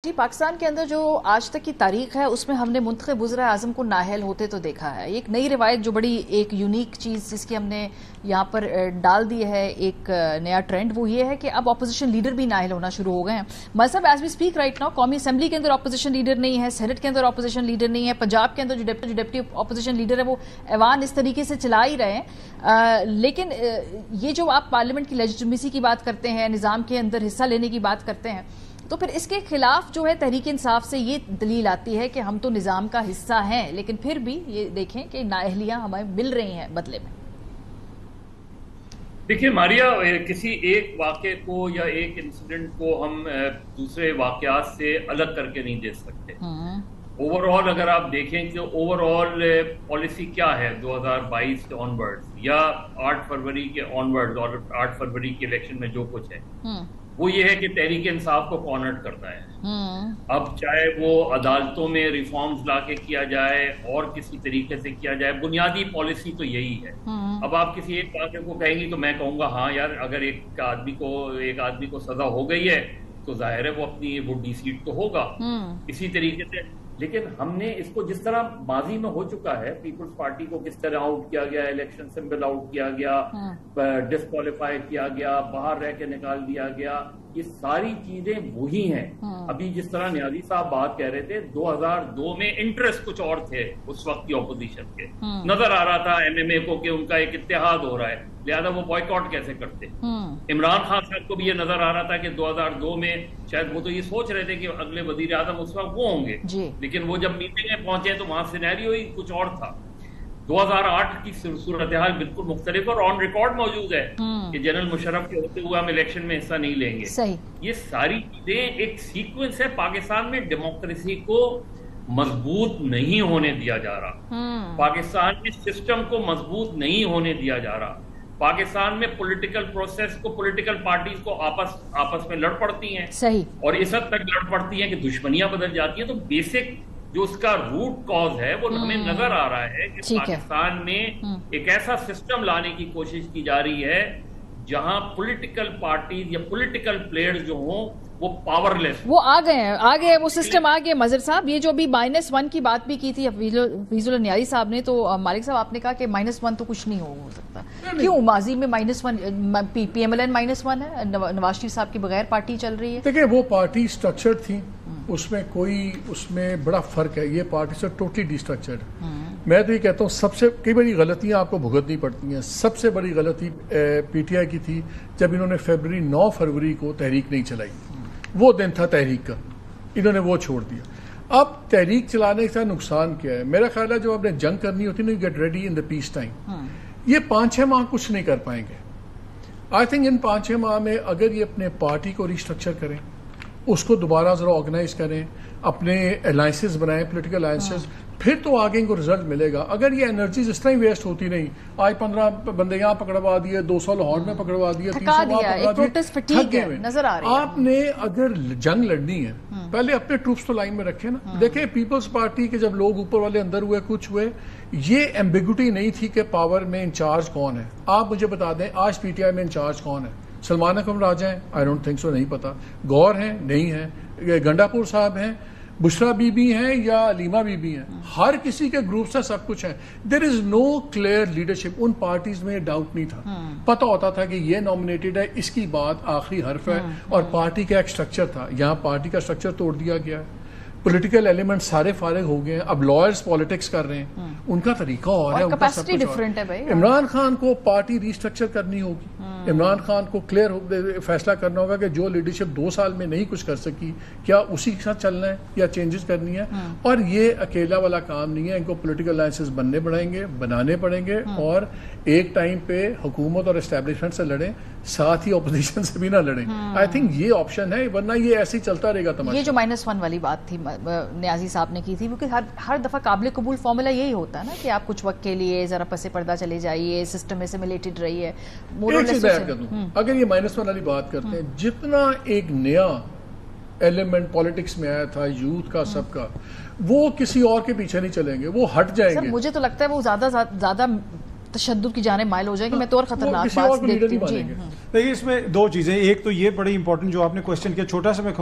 جی پاکستان کے اندر جو آج تک کی تاریخ ہے اس میں ہم نے منتخب وزراء اعظم کو نااہل ہوتے تو دیکھا ہے. ایک نئی روایت جو بڑی ایک یونیک چیز جس کی ہم نے یہاں پر ڈال دی ہے, ایک نیا ٹرینڈ, وہ یہ ہے کہ اب اپوزیشن لیڈر بھی نااہل ہونا شروع ہو گئے ہیں. مطلب as we speak right now قومی اسمبلی کے اندر اپوزیشن لیڈر نہیں ہے, سینٹ کے اندر اپوزیشن لیڈر نہیں ہے, پنجاب کے اندر جو ڈپٹی اپوزیشن لیڈر ہے وہ ایوان اس طریقے سے چلا ہی رہے ہیں. لیکن یہ جو آپ پارلیمنٹ کی لیجیٹمیسی کی بات کرتے ہیں, نظام کے اندر حصہ لینے کی بات کرتے ہیں, تو پھر اس کے خلاف جو ہے تحریک انصاف سے یہ دلیل آتی ہے کہ ہم تو نظام کا حصہ ہیں, لیکن پھر بھی یہ دیکھیں کہ نااہلیاں ہمیں مل رہی ہیں بدلے میں. دیکھیں ماریا, کسی ایک واقعے کو یا ایک انسیڈنٹ کو ہم دوسرے واقعات سے الگ کر کے نہیں دے سکتے. اوور آل اگر آپ دیکھیں کہ اوور آل پالیسی کیا ہے 2022 کے آن ورڈ یا 8 فروری کے آن ورڈ اور 8 فروری کے الیکشن میں جو کچھ ہے, وہ یہ ہے کہ تحریک انصاف کو کارنرڈ کرتا ہے. اب چاہے وہ عدالتوں میں ریفارمز لا کے کیا جائے اور کسی طریقے سے کیا جائے, بنیادی پالیسی تو یہی ہے. اب آپ کسی ایک واقعے کو کہیں گی تو میں کہوں گا ہاں یار, اگر ایک آدمی کو سزا ہو گئی ہے تو ظاہر ہے وہ اپنی وہ ڈی سیٹ تو ہوگا. اسی طریقے سے لیکن ہم نے اس کو جس طرح ماضی میں ہو چکا ہے, پیپلز پارٹی کو کس طرح آؤٹ کیا گیا, الیکشن سمبل آؤٹ کیا گیا, ڈسکوالیفائی کیا گیا, باہر رہ کے نکال دیا گیا, یہ ساری چیزیں وہی ہیں. ابھی جس طرح نیازی صاحب بات کہہ رہے تھے, 2002 میں انٹرسٹ کچھ اور تھے اس وقت کی اپوزیشن کے. نظر آ رہا تھا ایم ایم اے کو کہ ان کا ایک اتحاد ہو رہا ہے, لہذا وہ بوائیکاٹ کیسے کرتے. عمران خان صاحب کو بھی یہ نظر آ رہا تھا کہ 2002 میں شاید وہ تو یہ سوچ رہے تھے کہ اگلے وزیر اعظم اس وقت وہ ہوں گے, لیکن وہ جب میٹنگ میں پہنچے تو وہاں سینیریو ہی کچھ اور تھا. 2008 کی صورتحال بالکل مختلف اور آن ریکارڈ موجود ہے کہ جنرل مشرف کے ہوتے ہوئے ہم الیکشن میں حصہ نہیں لیں گے. یہ ساری چیزیں ایک سیکوینس ہے. پاکستان میں ڈیموکریسی کو مضبوط نہیں ہونے دیا جا رہا, پاکستان کے سسٹم کو مضبوط نہیں ہونے دیا جا رہا. پاکستان میں پولیٹیکل پروسیس کو, پولیٹیکل پارٹیز کو آپس میں لڑ پڑتی ہیں, اور اس حد تک لڑ پڑتی ہیں کہ دشمنیاں بدل جاتی ہیں. تو بیسک جو اس کا روٹ کاز ہے وہ ہمیں نظر آ رہا ہے کہ پاکستان میں ایک ایسا سسٹم لانے کی کوشش کی جا رہی ہے جہاں پولیٹیکل پارٹیز یا پولیٹیکل پلیئرز جو ہوں وہ پاور لیس, وہ آ گئے وہ سسٹم آ گئے. مظہر صاحب, یہ جو ابھی -1 کی بات بھی کی تھی فیض اللہ نیازی صاحب نے, تو مالک صاحب آپ نے کہا کہ -1 تو کچھ نہیں ہو سکتا. کیوں ماضی میں -1 پی ایم ایل این -1 ہے, نواز شریف صاحب کے بغیر پارٹی چل رہی ہے. دیکھیں وہ پارٹی اسٹرکچرڈ تھی, اس میں بڑا فرق ہے. یہ پارٹی سے ٹوٹلی ڈی اسٹرکچرڈ. میں تو یہ کہتا ہوں سب سے کئی بڑی غلطیاں آپ کو بھگتنی پڑتی ہیں. سب سے بڑی غلطی پی ٹی آئی کی تھی جب انہوں نے 9 فروری کو تحریک نہیں چلائی. وہ دن تھا تحریک کا, انہوں نے وہ چھوڑ دیا. اب تحریک چلانے کا نقصان کیا ہے؟ میرا خیال ہے جو آپ نے جنگ کرنی ہوتی نا, گیٹ ریڈی ان دا پیس ٹائم. یہ 5-6 ماہ کچھ نہیں کر پائیں گے. آئی تھنک ان 5-6 ماہ میں اگر یہ اپنے پارٹی کو ریسٹرکچر کریں, اس کو دوبارہ ذرا آرگنائز کریں, اپنے الائنسز بنائیں, پولیٹیکل الائنسز, پھر تو آگے ان کو رزلٹ ملے گا. اگر یہ انرجیز اس طرح ہی ویسٹ ہوتی نہیں, آج 15 بندے یہاں پکڑوا دیے, 200 لاہور میں پکڑوا دیے, 300 وہاں پکڑوا دیے. آپ نے اگر جنگ لڑنی ہے پہلے اپنے ٹروپس تو لائن میں رکھیں نا. دیکھیں پیپلز پارٹی کے جب لوگ اوپر والے اندر ہوئے, کچھ ہوئے, یہ ایمبیگوٹی نہیں تھی کہ پاور میں انچارج کون ہے. آپ مجھے بتا دیں آج پی ٹی آئی میں انچارج کون ہے؟ سلمان اکرم راجہ ہیں؟ آئی ڈونٹ تھنک سو, نہیں پتا. گور ہیں؟ نہیں ہیں. گنڈا پور صاحب ہیں, بشرا بی بی ہیں یا علیمہ بی بی ہیں. ہر کسی کے گروپ سے سب کچھ ہیں. دیر از نو کلیئر لیڈرشپ. ان پارٹیز میں ڈاؤٹ نہیں تھا, پتہ ہوتا تھا کہ یہ نامنیٹڈ ہے, اس کی بات آخری حرف ہے, اور پارٹی کا ایک سٹرکچر تھا. یہاں پارٹی کا سٹرکچر توڑ دیا گیا, پولیٹیکل ایلیمنٹ سارے فارغ ہو گئے ہیں. اب لائرز پالیٹکس کر رہے ہیں, ان کا طریقہ اور ہے, ان کا سب کچھ اور ہے. عمران خان کو پارٹی ریسٹرکچر کرنی ہوگی. عمران خان کو کلیئر فیصلہ کرنا ہوگا کہ جو لیڈرشپ 2 سال میں نہیں کچھ کر سکی, کیا اسی کے ساتھ چلنا ہے یا چینجز کرنی ہے. اور یہ اکیلا والا کام نہیں ہے, ان کو پولیٹیکل الائنسز بنانے پڑیں گے, اور ایک ٹائم پہ حکومت اور اسٹیبلشمنٹ سے لڑیں, ساتھ ہی اپوزیشن سے بھی نہ لڑیں. آئی تھنک یہ آپشن ہے, ورنہ یہ ایسے ہی چلتا رہے گا تماشا. یہ جو -1 والی بات تھی نیازی صاحب نے کی تھی, کیونکہ ہر دفعہ قابل قبول فارمولا یہی ہوتا ہے نا کہ آپ کچھ وقت کے لیے ذرا پس پردہ چلے جائیے, سسٹم میں سیمولیٹڈ رہیے. اگر یہ -1 والی بات کرتے ہیں, جتنا ایک نیا ایلیمنٹ پالیٹکس میں آیا تھا یوتھ کا, سب کا, وہ کسی اور کے پیچھے نہیں چلیں گے, وہ ہٹ جائیں گے. مجھے تو لگتا ہے وہ زیادہ تشدد کی جانب مائل ہو جائے کہ میں تو اور خطرناک بات دیکھتی ہوں. جی دیکھیے اس میں دو چیزیں، ایک تو یہ بڑی امپورٹنٹ جو آپ نے کوشچن کیا، چھوٹا سا میں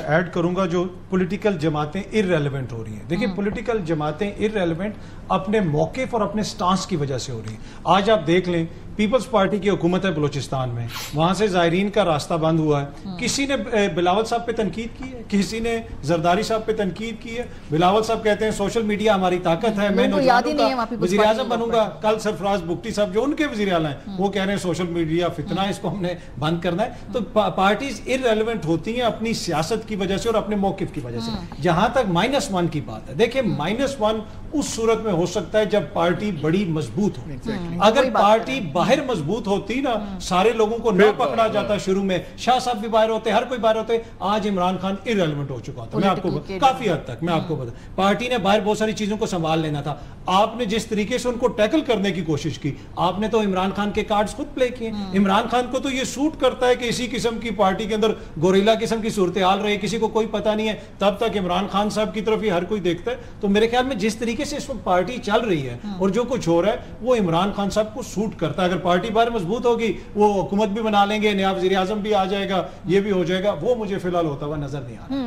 ایڈ کروں گا، جو پولیٹیکل جماعتیں ارریلیونٹ ہو رہی ہیں. دیکھیں پولیٹیکل جماعتیں ارریلیونٹ اپنے موقف اور اپنے سٹانس کی وجہ سے ہو رہی ہیں. آج آپ دیکھ لیں پیپلز پارٹی کی حکومت ہے بلوچستان میں، وہاں سے زائرین کا راستہ بند ہوا ہے. کسی نے بلاول صاحب پہ تنقید کی ہے، کسی نے زرداری صاحب پہ تنقید کی ہے. بلاول صاحب کہتے ہیں سوشل میڈیا ہماری طاقت ہے، میں نوجوانوں کا وزیر اعظم بنوں گا. کل سرفراز بگٹی صاحب جو ان کے وزیر اعلیٰ ہیں وہ کہہ رہے ہیں سوشل میڈیا فتنہ ہے، اس کو ہم نے بند کرنا ہے. تو پارٹیز ارریلیونٹ ہوتی ہیں اپنی سیاست کی وجہ سے اور اپنے موقف کی وجہ سے. جہاں تک -1 کی بات ہے، دیکھیں -1 اس صورت میں ہو سکتا ہے جب پارٹی بڑی مضبوط ہو. اگر پارٹی باہر مضبوط ہوتی نا، سارے لوگوں کو نہ پکڑا جاتا شروع میں، شاہ صاحب بھی باہر ہوتے، ہر کوئی باہر ہوتے، آج عمران خان ارریلیونٹ ہو چکا تھا. میں آپ کو کافی حد تک میں آپ کو بتا، پارٹی نے باہر بہت ساری چیزوں کو سنبھال لینا تھا. آپ نے جس طریقے سے ان کو ٹیکل کرنے کی کوشش کی، آپ نے تو عمران خان کے کارڈز خود پلے کیے. عمران خان کو تو یہ سوٹ کرتا ہے کہ اسی قسم کی پارٹی کے اندر گوریلا قسم کی صورتحال رہے، کسی کو کوئی پتہ نہیں ہے، تب تک عمران خان صاحب کی طرف ہی ہر کوئی دیکھتا ہے. تو میرے خیال میں جس طریقے سے اس وقت پارٹی چل رہی ہے اور جو کچھ ہو رہا ہے وہ عمران خان صاحب کو سوٹ کرتا ہے. اگر پارٹی باہر مضبوط ہوگی وہ حکومت بھی بنا لیں گے، نیا وزیر اعظم بھی آ جائے گا، یہ بھی ہو جائے گا. وہ مجھے فی الحال ہوتا ہوا نظر نہیں آ رہا.